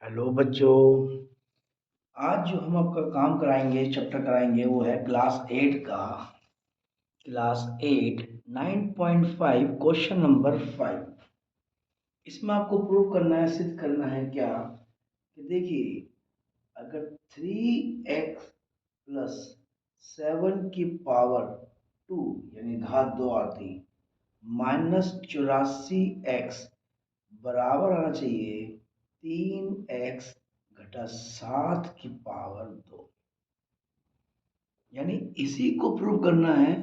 Hello बच्चों। आज जो हम आपका काम कराएंगे, चैप्टर कराएंगे, वो है क्लास 8 9.5 क्वेश्चन नंबर 5। इसमें आपको प्रूव करना है, सिद्ध करना है क्या कि देखिए, अगर 3x प्लस 7 की पावर 2 यानी घात 2 आती -84x बराबर आना चाहिए 3x घटा 7 की पावर 2, यानी इसी को प्रूव करना है।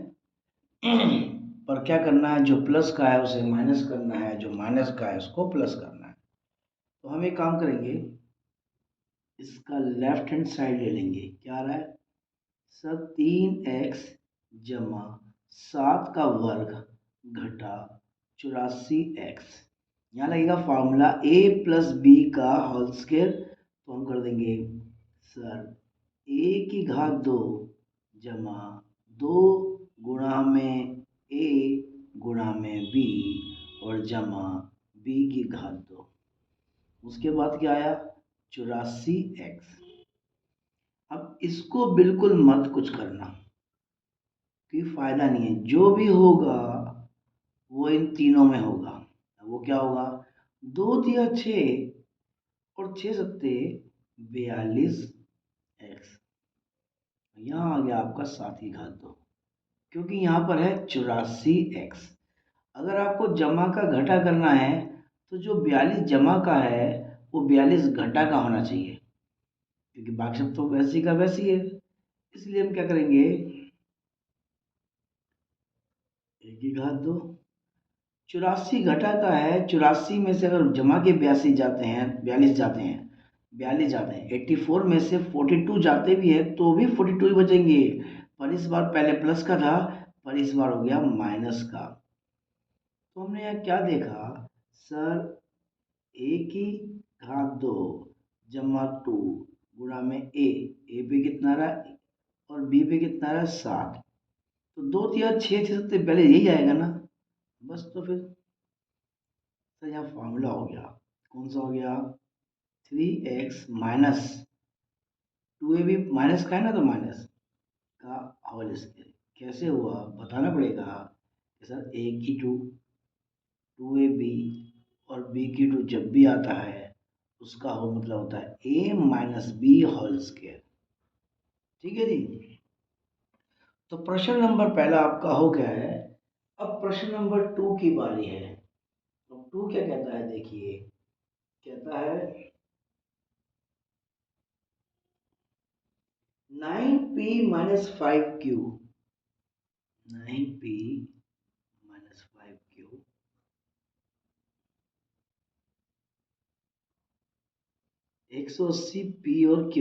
पर क्या करना है, जो प्लस का है उसे माइनस करना है, जो माइनस का है उसको प्लस करना है। तो हम एक काम करेंगे, इसका लेफ्ट हैंड साइड ले लेंगे। क्या आ रहा है सर, 3x जमा 7 का वर्ग घटा 84x। यहाँ लगेगा फार्मूला a प्लस बी का होल स्क्वायर। तो हम कर देंगे सर a की घात 2 जमा 2 गुणा में a गुणा में b और जमा b की घात 2। उसके बाद क्या आया 84x। अब इसको बिल्कुल मत कुछ करना, कोई फायदा नहीं है। जो भी होगा वो इन तीनों में होगा। वो क्या होगा, 2 दिया 6 और 6 सत्ते 42x। यहाँ आ गया आपका 7 की घात 2, क्योंकि यहाँ पर है 84x। अगर आपको जमा का घटा करना है तो जो 42 जमा का है वो 42 घटा का होना चाहिए, क्योंकि बाकी सब तो वैसी का वैसी है। इसलिए हम क्या करेंगे, a की घात 2 84 घटा का है। 84 में से अगर जमा के 82 जाते हैं, 42 जाते हैं, 42 जाते हैं, 84 में से 42 जाते भी है तो भी 42 ही बचेंगे। पर इस बार पहले प्लस का था, पर इस बार हो गया माइनस का। तो हमने यहाँ क्या देखा सर, a की घात 2 जमा 2 गुणा में a पे कितना रहा और b पे कितना रहा 7। तो 2 या 6 से सबसे पहले यही आएगा ना, बस। तो फिर सर यहाँ फॉर्मूला हो गया, कौन सा हो गया, 3x माइनस 2a भी माइनस का है ना, तो माइनस का होल स्क्वायर। कैसे हुआ बताना पड़ेगा कि सर a की 2ab और b की 2 जब भी आता है उसका हो मतलब होता है a minus B whole square. ठीक है जी। तो प्रश्न नंबर पहला आपका हो गया है। अब प्रश्न नंबर 2 की बारी है। तो 2 क्या कहता है, देखिए कहता है 9p minus 5q, 9p minus 5q 180 p और q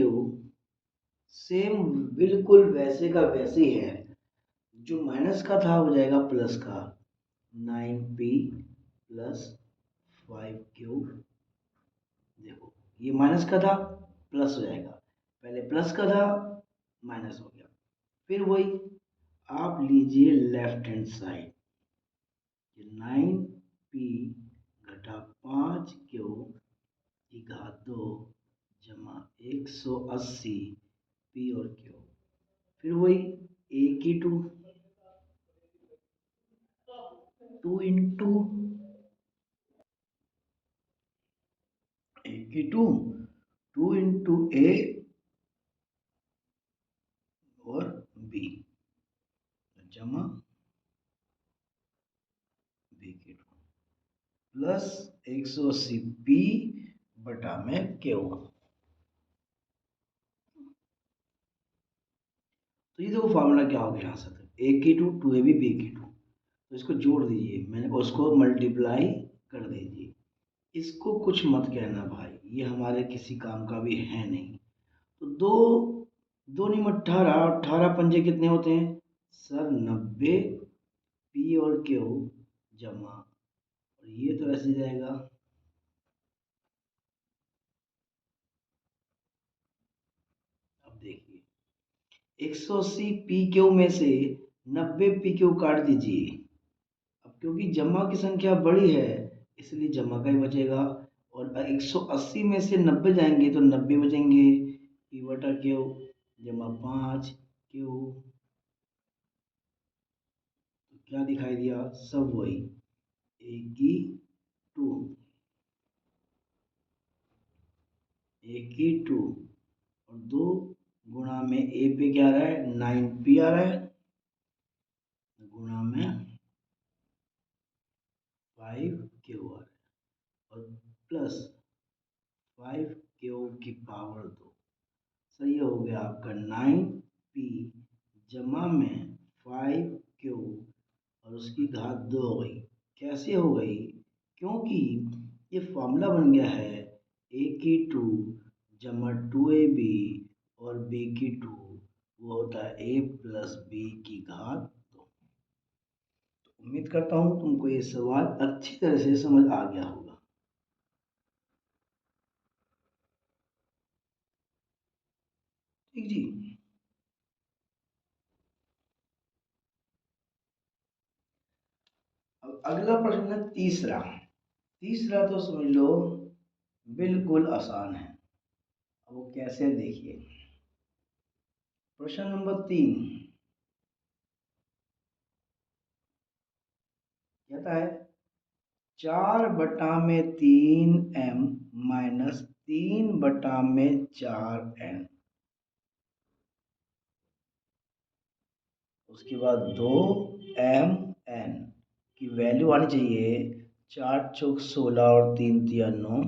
सेम बिल्कुल वैसे का वैसे ही है। जो माइनस का था हो जाएगा प्लस का, 9p प्लस 5q। देखो ये माइनस का था, प्लस हो जाएगा, पहले प्लस का था माइनस हो गया। फिर वही आप लीजिए लेफ्ट हैंड साइड, 9p घटा 5q की घात 2 जमा 180 p और q। फिर वही a की 2 इंटू a की 2 इंटू a और b जमा b की 2 प्लस 180 p बटा में q। तो ये देखो फार्मूला क्या हो गया यहाँ से, a की 2 2ab b की 2। तो इसको जोड़ दीजिए, मैंने उसको मल्टीप्लाई कर दीजिए। इसको कुछ मत कहना भाई, ये हमारे किसी काम का भी है नहीं। तो दो दो नहीं 18, 18 पंजे कितने होते हैं सर 90 पी और क्यू जमा, और ये तो ऐसे जाएगा। अब देखिए 180 पी क्यू में से 90 पी क्यू काट दीजिए। अब क्योंकि जमा की संख्या बड़ी है इसलिए जमा का ही बचेगा, और 180 में से 90 जाएंगे तो 90 बचेंगे। पी बटा क्यू जमा 5 क्यू, तो क्या दिखाई दिया, सब वही ए की 2, ए की 2 और 2 गुणा में ए पे क्या आ रहा है, 9p आ रहा है, गुणा में 5q आ रहा है और प्लस 5q की पावर 2। तो ये हो गया आपका 9p जमा में 5q और उसकी घात 2 हो गई। कैसे हो गई, क्योंकि ये फॉर्मूला बन गया है a की 2 जमा 2ab और b की 2, वो होता है a प्लस b की घात 2। तो उम्मीद करता हूँ तुमको ये सवाल अच्छी तरह से समझ आ गया होगा। ठीक जी। अब अगला प्रश्न है तीसरा। तीसरा तो समझ लो बिल्कुल आसान है। अब वो कैसे, देखिए प्रश्न नंबर 3 कहता है 4/3m माइनस 3/4n, उसके बाद 2mn की वैल्यू आनी चाहिए 4 चौक 16 और 3 तिया 9,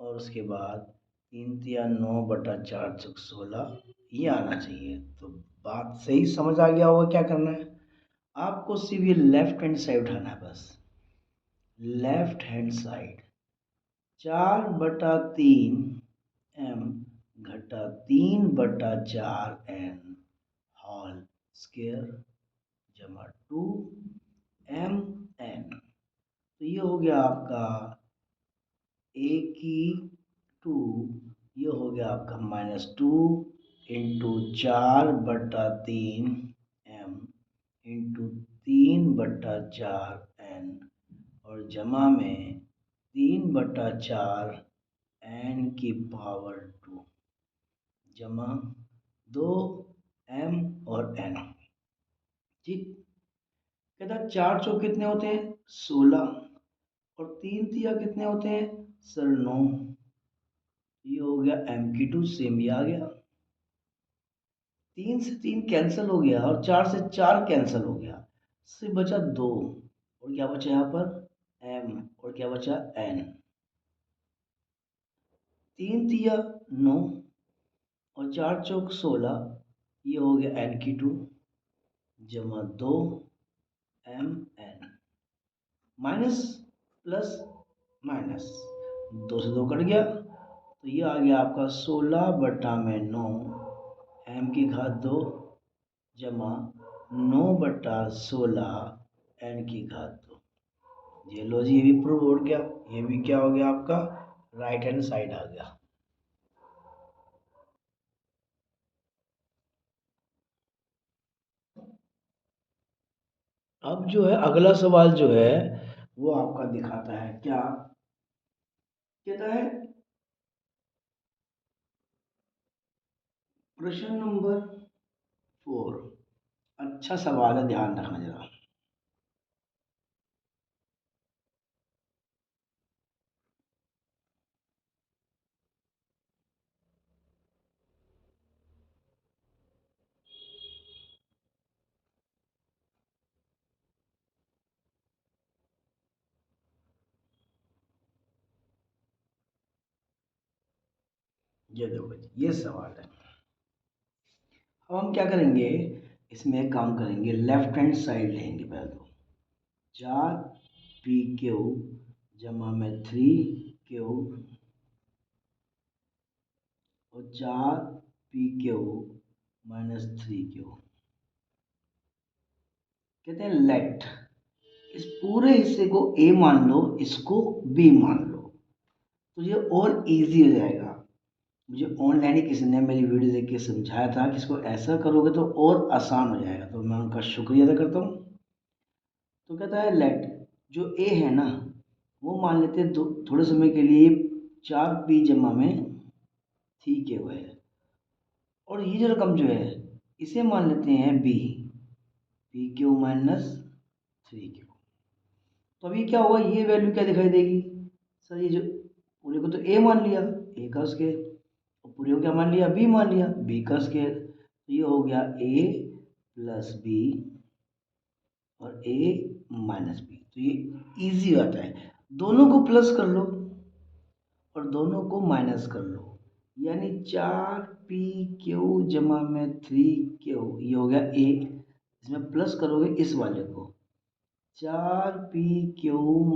और उसके बाद 3 तिया 9/4 चौक 16 ये आना चाहिए। तो बात सही समझ आ गया होगा। क्या करना है आपको, सिर्फ ये लेफ्ट हैंड साइड उठाना है बस, लेफ्ट हैंड साइड 4/3m घटा 3/4n होल स्क्वायर जमा 2mn। तो ये हो गया आपका a की 2, ये हो गया आपका -2 इंटू 4/3m इंटू 3/4n और जमा में 3/4n की पावर 2 जमा 2m और n। ठीक, कहता 4 चौक कितने होते हैं 16 और 3 तिया कितने होते हैं सर 9। ये हो गया m की 2, सेम ही आ गया। 3 से 3 कैंसिल हो गया और 4 से 4 कैंसिल हो गया, सिर्फ बचा 2 और क्या बचा यहाँ पर m और क्या बचा n। 3 तिया 9 और 4 चौक 16, ये हो गया n की 2 जमा 2mn माइनस प्लस माइनस 2 से 2 कट गया, तो ये आ गया आपका 16/9 m की घात 2 जमा 9/16 n की घात 2। ये लो जी, ये भी प्रूव हो गया। ये भी क्या हो गया आपका राइट हैंड साइड आ गया। अब जो है अगला सवाल जो है वो आपका दिखाता है क्या, कहता है प्रश्न नंबर 4। अच्छा सवाल है, ध्यान रखना जरा। ये देखो ये सवाल है। अब हम क्या करेंगे, इसमें एक काम करेंगे, लेफ्ट हैंड साइड लेंगे पहले तो 4pq जमा में 3q और 4pq माइनस 3q। कहते हैं लेट इस पूरे हिस्से को a मान लो, इसको b मान लो, तो ये और इजी हो जाएगा। मुझे ऑनलाइन ही किसी ने मेरी वीडियो देख के समझाया था कि इसको ऐसा करोगे तो और आसान हो जाएगा, तो मैं उनका शुक्रिया अदा करता हूँ। तो कहता है लेट जो ए है ना वो मान लेते हैं थोड़े समय के लिए 4p जमा में 3q है, और ये जो रकम जो है इसे मान लेते हैं b, pq माइनस 3q। तो अभी क्या होगा, ये वैल्यू क्या दिखाई देगी सर, ये जो पूरे को तो a मान लिया, a का स्क्वायर, और पूरे को क्या मान लिया, b मान लिया, b का स्क्वायर। तो ये हो गया a प्लस बी और a माइनस बी। तो ये इजी आता है, दोनों को प्लस कर लो और दोनों को माइनस कर लो, यानी 4p जमा में 3q, ये हो गया a। इसमें प्लस करोगे इस वाले को, 4p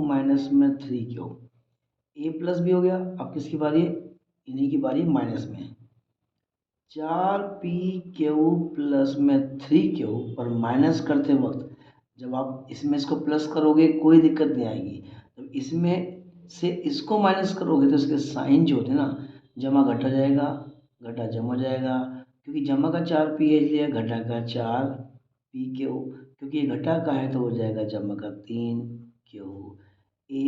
माइनस में 3q, a प्लस भी हो गया। अब किसकी बारी है, इन्हीं की बारी है माइनस में। 4p प्लस में 3q, और माइनस करते वक्त जब आप इसमें इसको प्लस करोगे कोई दिक्कत नहीं आएगी, जब इसमें से इसको माइनस करोगे तो इसके साइन जो होते हैं ना, जमा घटा जाएगा, घटा जमा हो जाएगा, क्योंकि जमा का 4p है इसलिए घटा का 4p, क्योंकि ये घटा का है तो हो जाएगा जमा का 3q, a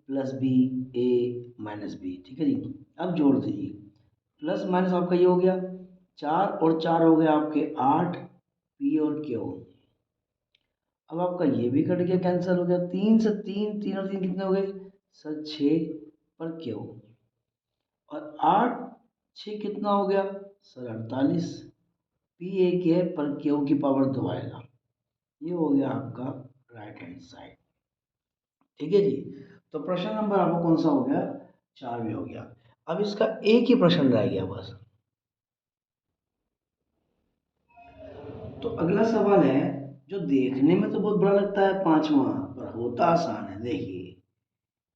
plus B, a minus B. ठीक है जी, अब जोड़ दीजिए, प्लस माइनस आपका ये हो गया 4 और 4 हो गया आपके 8, पी और क्यू। अब आपका ये भी कट गया, कैंसिल हो गया, 3 से 3, 3 और 3 कितने हो गए सर 6 पर क्यू, और 8 6 कितना हो गया सर 48, पी एक है पर क्यू की पावर 2 आएगा। ये हो गया आपका राइट हैंड साइड। ठीक है जी, तो प्रश्न नंबर आपको कौन सा हो गया, 4 भी हो गया। अब इसका एक ही प्रश्न रह गया बस। तो अगला सवाल है, जो देखने में तो बहुत बड़ा लगता है, पांचवा, पर होता आसान है। देखिए,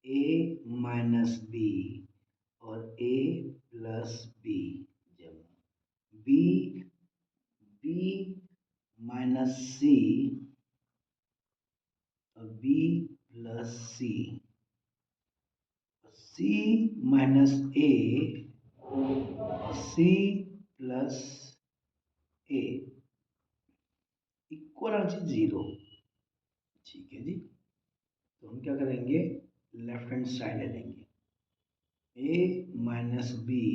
a माइनस बी और a प्लस बी, जब b, b माइनस सी और b प्लस सी, c माइनस ए और c प्लस ए इक्वल आंसर 0। ठीक है जी, तो हम क्या करेंगे, लेफ्ट हैंड साइड ले लेंगे, a minus B,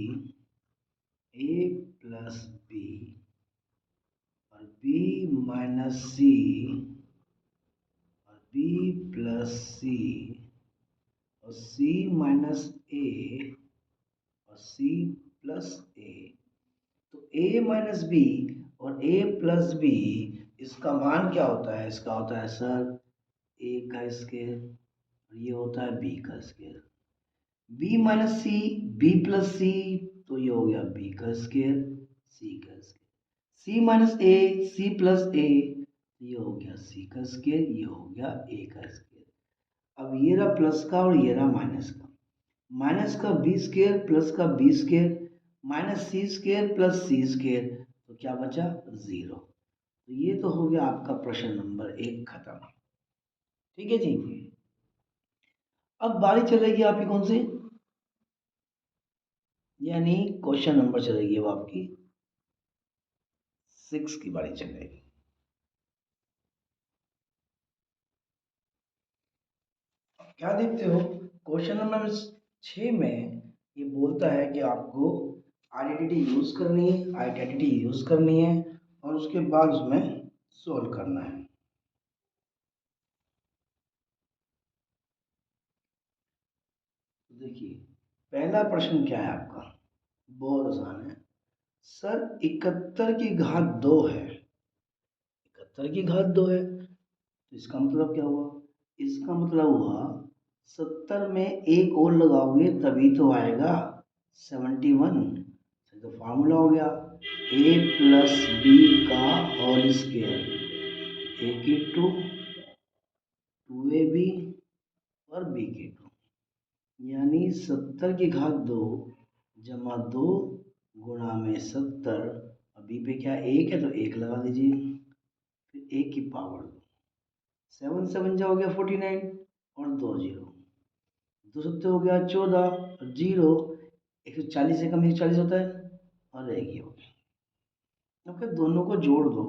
a plus B और b माइनस सी और b प्लस सी और c माइनस ए और c प्लस ए। तो a माइनस बी और a प्लस बी, इसका मान क्या होता है, इसका होता है सर a का स्क्वायर, और ये होता है b का स्क्वायर। b माइनस सी, b प्लस सी, तो ये हो गया b का स्क्वायर, c का स्क्वायर। c माइनस ए, c प्लस ए, ये हो गया c का स्क्वायर, ये हो गया a का स्क्वायर। अब ये रहा प्लस का और ये रहा माइनस का, माइनस का बी स्क्वायर प्लस का बी स्क्वायर माइनस सी स्क्वायर प्लस सी स्क्वायर, तो क्या बचा 0। तो ये तो हो गया आपका प्रश्न नंबर 1 खत्म। ठीक है जी, अब बारी चलेगी आपकी कौन सी, यानी क्वेश्चन नंबर चलेगी अब आपकी 6 की बारी चलेगी। क्या देखते हो, क्वेश्चन नंबर 6 में ये बोलता है कि आपको आइडेंटिटी यूज करनी है, आइडेंटिटी यूज करनी है और उसके बाद उसमें सोल्व करना है। देखिए, पहला प्रश्न क्या है आपका, बहुत आसान है सर, 71 की घात 2 है, 71 की घात 2 है, तो इसका मतलब क्या हुआ, इसका मतलब हुआ 70 में एक और लगाओगे तभी तो आएगा 71। तो फार्मूला हो गया a प्लस बी का होल स्क्वायर, ए की टू, 2ab और b की टू, यानी 70 की घात 2 जमा 2 गुणा में 70, अभी पे क्या एक है तो एक लगा दीजिए, फिर एक की पावर 7 7 जा हो गया 49 और 2 जीरो, 2 सत्ते हो गया 14 और जीरो, 140 से कम 140 होता है और रह गया। अब क्या दोनों को जोड़ दो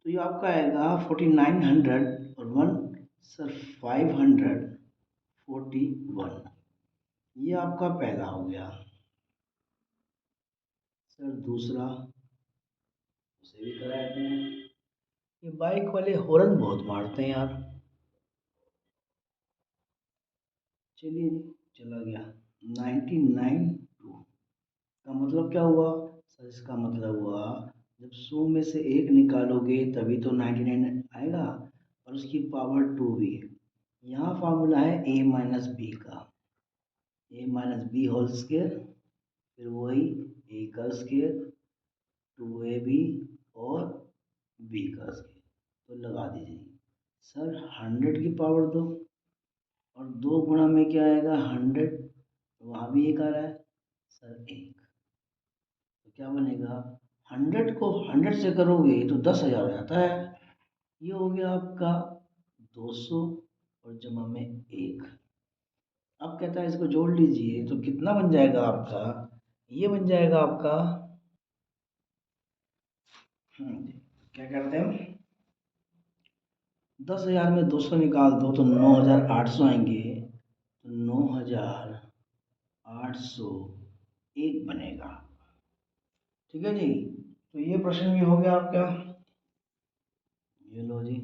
तो ये आपका आएगा 4900 और 1 सर 500, 41। ये आपका पहला हो गया। सर दूसरा, उसे भी कराते हैं। ये बाइक वाले हॉर्न बहुत मारते हैं यार। चलिए जी, चला गया 99 का मतलब क्या हुआ? सर इसका मतलब हुआ जब 100 में से एक निकालोगे तभी तो 99 आएगा, और उसकी पावर 2 भी है। यहाँ फार्मूला है a माइनस बी का, a minus B whole square, फिर वही a का स्केयर, 2ab और b का स्केयर। तो लगा दीजिए। सर 100 की पावर 2, और 2 गुणा में क्या आएगा 100, वहाँ भी एक आ रहा है सर एक। तो क्या बनेगा, 100 को 100 से करोगे तो 10,000 हो जाता है। ये हो गया आपका 200 और जमा में एक। अब कहता है इसको जोड़ लीजिए तो कितना बन जाएगा आपका, ये बन जाएगा आपका क्या कहते हैं, 10,000 में 200 निकाल दो तो 9,800 आएंगे, तो 9,800 एक बनेगा। ठीक है जी, तो ये प्रश्न भी हो गया आपका। ये लो जी।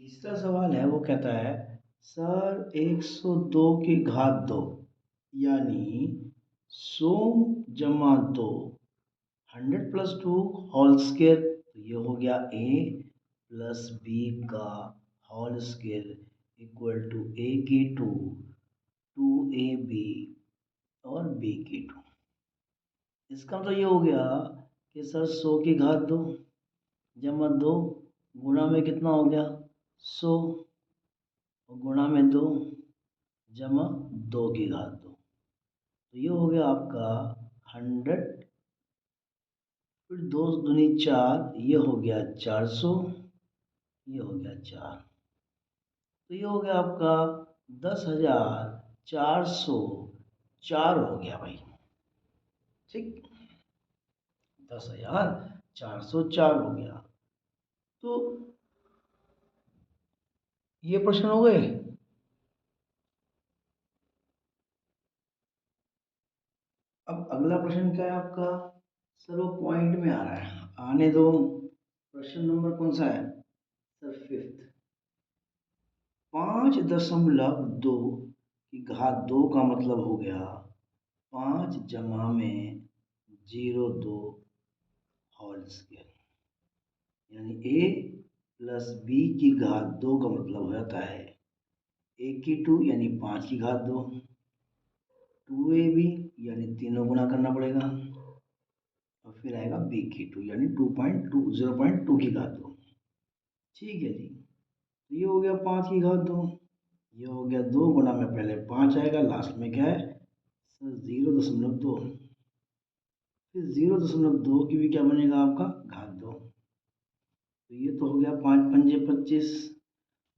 तीसरा सवाल है, वो कहता है सर 102 की घात 2 यानी 100 जमा 2, 100 प्लस 2 होल स्केयर, तो ये हो गया a प्लस बी का whole square equal to a की 2, 2ab और b की 2। इसका मतलब ये हो गया कि सर 100 की घात 2 जमा 2 गुणा में कितना हो गया 100, और गुणा में 2 जमा 2 की घात 2, तो ये हो गया आपका 100, फिर 2 दूनी 4, ये हो गया 400, ये हो गया 4, तो ये हो गया आपका 10,404 हो गया भाई। ठीक, 10,404 हो गया। तो ये प्रश्न हो गए। अब अगला प्रश्न क्या है आपका, सर वो पॉइंट में आ रहा है, आने दो। प्रश्न नंबर कौन सा है सर, 5th। 5.2 की घात 2 का मतलब हो गया 5 जमा में 0.2 होल स्क्वायर, यानी a प्लस b की घात 2 का मतलब हो जाता है a की 2 यानी 5 की घात 2, 2ab यानी तीनों गुणा करना पड़ेगा, और फिर आएगा b की 2 यानी 2.2 0.2 की घात 2। ठीक है जी, तो ये हो गया 5 की घात 2, ये हो गया 2 गुणा में पहले 5 आएगा, लास्ट में क्या है सर 0.2, फिर 0.2 की भी क्या बनेगा आपका घात 2, तो ये तो हो गया 5 पंजे 25,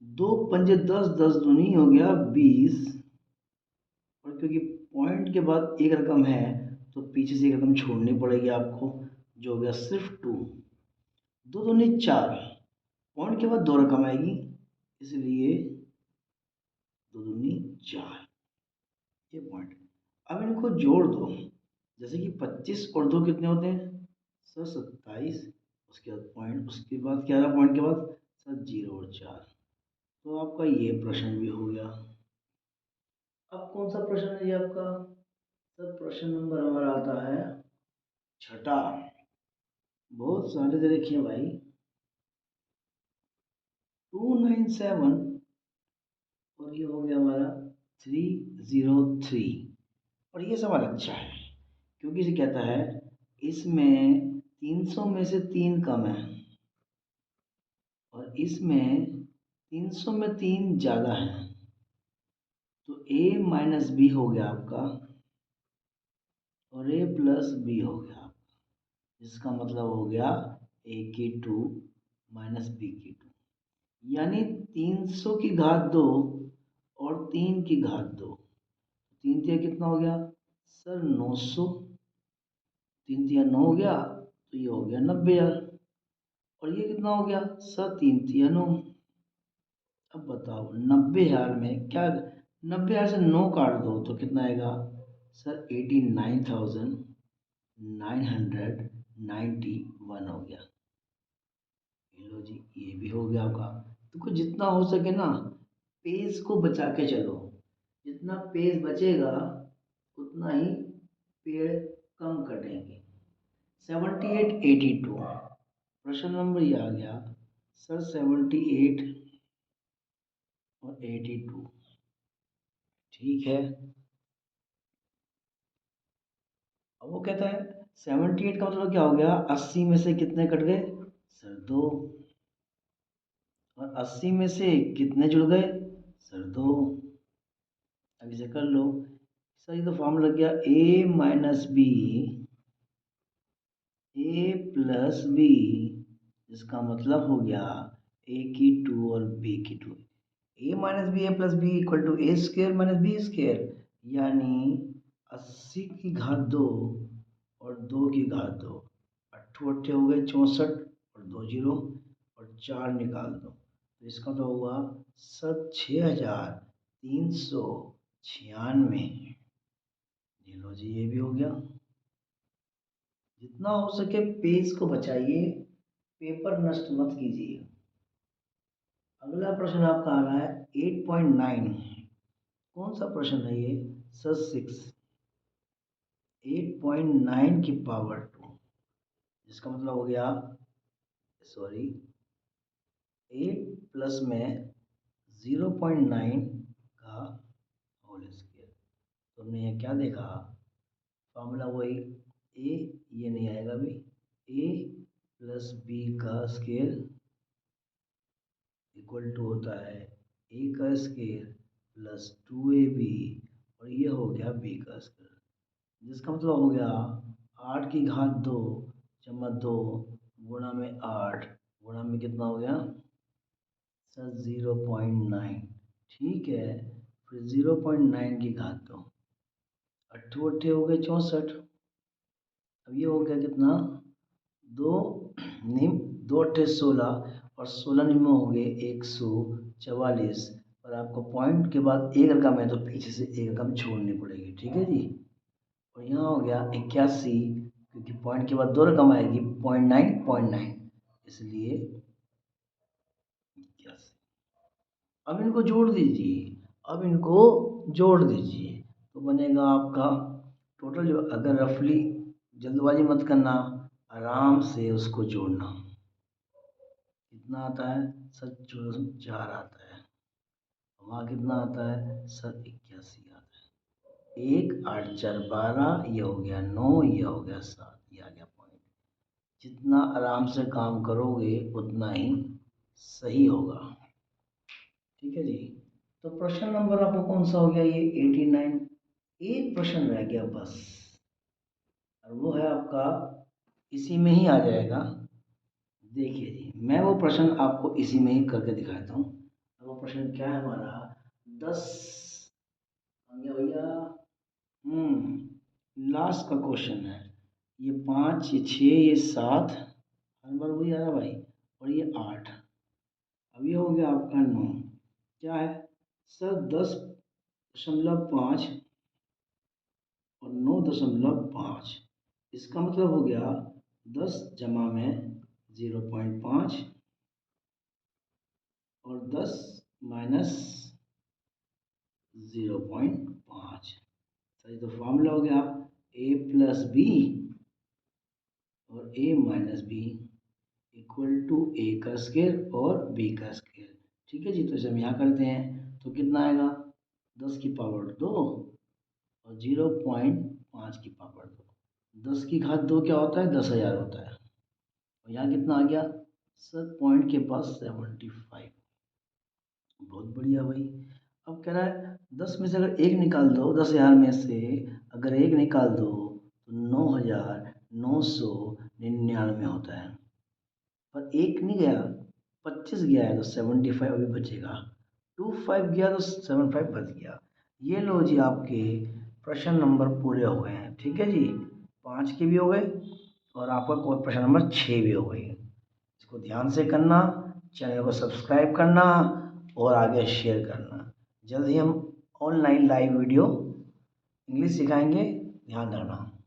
2 पंजे 10, 10 दूनी हो गया 20, और क्योंकि पॉइंट के बाद एक रकम है तो पीछे से एक रकम छोड़नी पड़ेगी आपको, जो हो गया सिर्फ 2, 2 दूनी 4, पॉइंट के बाद 2 रकम आएगी, इसलिए 2 दूनी 4, ये पॉइंट। अब इनको जोड़ दो, जैसे कि 25 और 2 कितने होते हैं सर 27, उसके बाद पॉइंट, उसके बाद 11 पॉइंट के बाद सर 0 और 4, तो आपका ये प्रश्न भी हो गया। अब कौन सा प्रश्न है ये आपका, सर प्रश्न नंबर हमारा आता है 6, बहुत सारे दे रखे हैं भाई, 297, और ये हो गया हमारा 303, और ये सवाल अच्छा है क्योंकि इसे कहता है इसमें 300 में से 3 कम है, और इसमें 300 में 3 ज़्यादा है, तो a माइनस बी हो गया आपका, और a प्लस बी हो गया आपका, जिसका मतलब हो गया a की 2 माइनस बी की 2, यानी 300 की घात 2 और 3 की घात 2, 3 तिया कितना हो गया सर 900, 3 तिया 9 हो गया, तो ये हो गया 90,000, और ये कितना हो गया सर 3 3 9। अब बताओ 90,000 में क्या, 90,000 से 9 काट दो तो कितना आएगा सर 89,991 हो गया। लो जी ये भी हो गया आपका। तो जितना हो सके ना पेज को बचा के चलो, जितना पेज बचेगा उतना ही पेड़ कम कटेंगे। 78 82 प्रश्न नंबर ये आ गया सर 78 और 82। ठीक है, अब वो कहता है 78 का मतलब क्या हो गया, 80 में से कितने कट गए सर 2, और 80 में से कितने जुड़ गए सर 2। अब इसे कर लो सर, ये तो फॉर्मूला लग गया a minus B a plus B, जिसका मतलब हो गया a की 2 और b की 2। a minus B a plus B equal to A square minus B square, यानी 80 की घात 2 और 2 की घात 2, 8 8 हो गए 64 और 2 जीरो और 4 निकाल दो, तो इसका तो हुआ सब 6396। ये लो जी ये भी हो गया। जितना हो सके पेज को बचाइए, पेपर नष्ट मत कीजिए। अगला प्रश्न आपका आ रहा है 8.9। कौन सा प्रश्न है ये सर 6, 8.9 की पावर 2, जिसका मतलब हो गया सॉरी 8 प्लस में 0.9 का होल स्क्वायर। तो हमने यहाँ क्या देखा, फॉर्मूला वही ए, ये नहीं आएगा अभी, ए प्लस बी का स्क्वायर इक्वल टू होता है ए का स्क्वायर प्लस 2ab, और ये हो गया बी का स्क्वायर, जिसका मतलब हो गया 8 की घात 2 जमा 2 गुणा में 8 गुणा में कितना हो गया सर 0.9। ठीक है, फिर 0.9 की घात 2, 8 8 हो गए 64। अब ये हो गया कितना, दो निम 2 8 16 और 16 निम हो गए 144, और आपको पॉइंट के बाद एक रकम है तो पीछे से एक रकम छोड़नी पड़ेगी। ठीक है जी, और यहाँ हो गया 81, क्योंकि पॉइंट के बाद 2 रकम आएगी 0.9 इसलिए 81। अब इनको जोड़ दीजिए, अब इनको जोड़ दीजिए तो बनेगा आपका टोटल, जो अगर रफली जल्दबाजी मत करना, आराम से उसको जोड़ना। कितना आता है सर 1404 आता है, वहाँ कितना आता है सर 81 आता है। 1 8 4 12, ये हो गया 9, ये हो गया 7, ये आ गया पॉइंट। जितना आराम से काम करोगे उतना ही सही होगा। ठीक है जी, तो प्रश्न नंबर आपको कौन सा हो गया ये 89। एक प्रश्न रह गया बस, और वो है आपका इसी में ही आ जाएगा। देखिए जी मैं वो प्रश्न आपको इसी में ही करके दिखाता हूँ। वो प्रश्न क्या है हमारा 10 आ गया भैया, लास्ट का क्वेश्चन है। ये 5 ये 6 ये 7, हर बार वही आ रहा भाई, और ये 8। अब ये हो गया आपका 9। क्या है सर 10.5 और 9.5, इसका मतलब हो गया 10 जमा में 0.5 और 10 माइनस 0.5। सही, तो फॉर्मूला हो गया a प्लस बी और a minus B equal to a का स्क्वायर और b का स्क्वायर। ठीक है जी, तो इसे हम यहाँ करते हैं तो कितना आएगा 10 की पावर 2 और 0.5 की पावर 2। 10 की घात 2 क्या होता है 10,000 होता है, और यहाँ कितना आ गया सर पॉइंट के पास 75। बहुत बढ़िया भाई। अब कह रहा है 10 में से अगर एक निकाल दो, 10,000 में से अगर एक निकाल दो तो 9,999 होता है, पर एक नहीं गया 25 गया है तो 75 अभी बचेगा, 25 गया तो 75 बच गया। ये लो जी आपके प्रश्न नंबर पूरे हो गए हैं। ठीक है जी, 5 के भी हो गए और आपका प्रश्न नंबर 6 भी हो गई। इसको ध्यान से करना, चैनल को सब्सक्राइब करना और आगे शेयर करना। जल्द ही हम ऑनलाइन लाइव वीडियो इंग्लिश सिखाएंगे, ध्यान रखना।